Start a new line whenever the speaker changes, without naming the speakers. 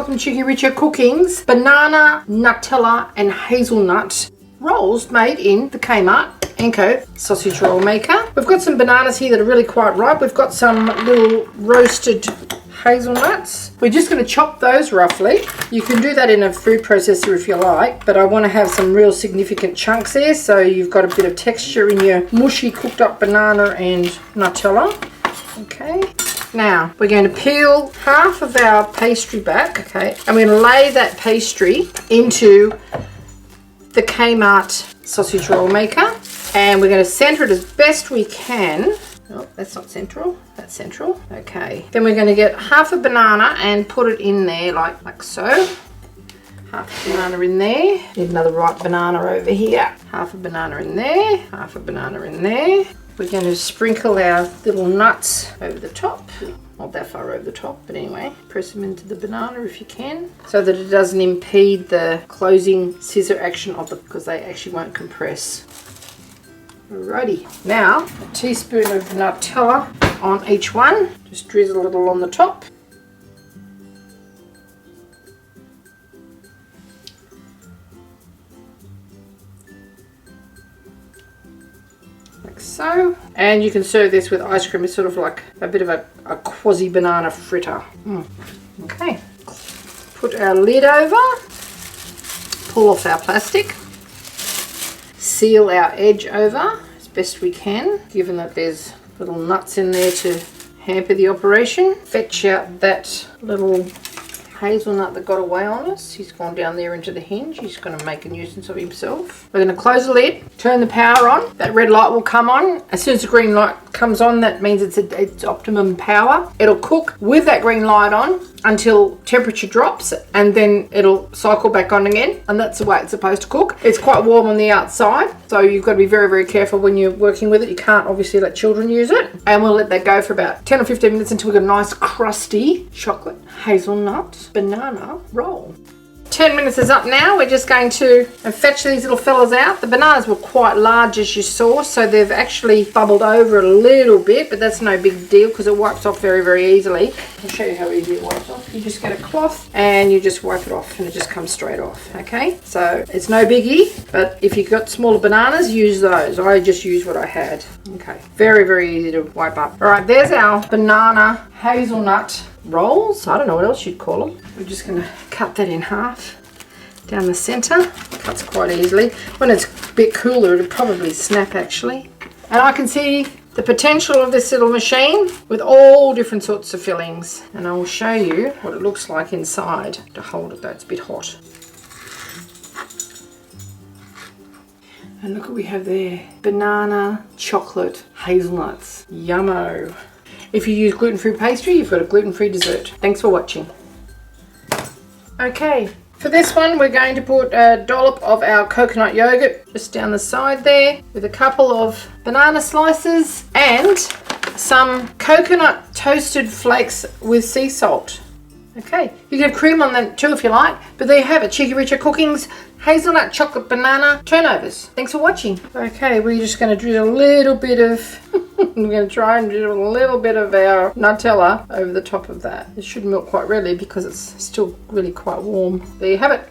welcome to Cheekyricho Cooking's Banana, Nutella and Hazelnut Rolls made in the Kmart And Sausage Roll Maker. We've got some bananas here that are really quite ripe. We've got some little roasted hazelnuts. We're just going to chop those roughly. You can do that in a food processor if you like, but I want to have some real significant chunks there so you've got a bit of texture in your mushy cooked up banana and Nutella. Okay. Now, we're going to peel half of our pastry back, okay, and we're going to lay that pastry into the Kmart sausage roll maker, and we're going to center it as best we can. Oh, that's not central, that's central. Okay, then we're going to get half a banana and put it in there like so. Half a banana in there. Need another ripe banana over here. Half a banana in there, half a banana in there. We're going to sprinkle our little nuts over the top. Not that far over the top, but anyway, press them into the banana if you can, so that it doesn't impede the closing scissor action of it, because they actually won't compress. Alrighty, now a teaspoon of Nutella on each one. Just drizzle a little on the top. Like so. And you can serve this with ice cream. It's sort of like a bit of a Quasi Banana Fritter. Okay, put our lid over, pull off our plastic, seal our edge over as best we can, given that there's little nuts in there to hamper the operation. Fetch out that little hazelnut that got away on us. He's gone down there into the hinge. He's going to make a nuisance of himself. We're going to close the lid, turn the power on. That red light will come on. As soon as the green light comes on, that means it's optimum power. It'll cook with that green light on until temperature drops, and then it'll cycle back on again, and that's the way it's supposed to cook. It's quite warm on the outside, so you've got to be very, very careful when you're working with it. You can't obviously let children use it. And we'll let that go for about 10 or 15 minutes until we get a nice crusty chocolate hazelnut banana roll. 10 minutes is up now. We're just going to fetch these little fellas out. The bananas were quite large, as you saw, so they've actually bubbled over a little bit, but that's no big deal because it wipes off very, very easily. I'll show you how easy it wipes off. You just get a cloth and you just wipe it off and it just comes straight off, okay? So it's no biggie, but if you've got smaller bananas, use those. I just used what I had. Okay, very, very easy to wipe up. All right, there's our banana hazelnut rolls. I don't know what else you'd call them. We're just going to cut that in half down the center. Cuts quite easily. When it's a bit cooler, it'll probably snap actually. And I can see the potential of this little machine with all different sorts of fillings, and I will show you what it looks like inside. To hold it though, it's a bit hot. And look what we have there. Banana, chocolate, hazelnuts. Yummo. If you use gluten-free pastry, you've got a gluten-free dessert. Thanks for watching. Okay, for this one, we're going to put a dollop of our coconut yogurt just down the side there, with a couple of banana slices and some coconut toasted flakes with sea salt. Okay, you can have cream on that too if you like, but there you have it. Cheekyricho Cooking's Hazelnut Chocolate Banana Turnovers. Thanks for watching. Okay, we're just going to drizzle a little bit of, we're going to try and drizzle a little bit of our Nutella over the top of that. It should melt quite readily because it's still really quite warm. There you have it.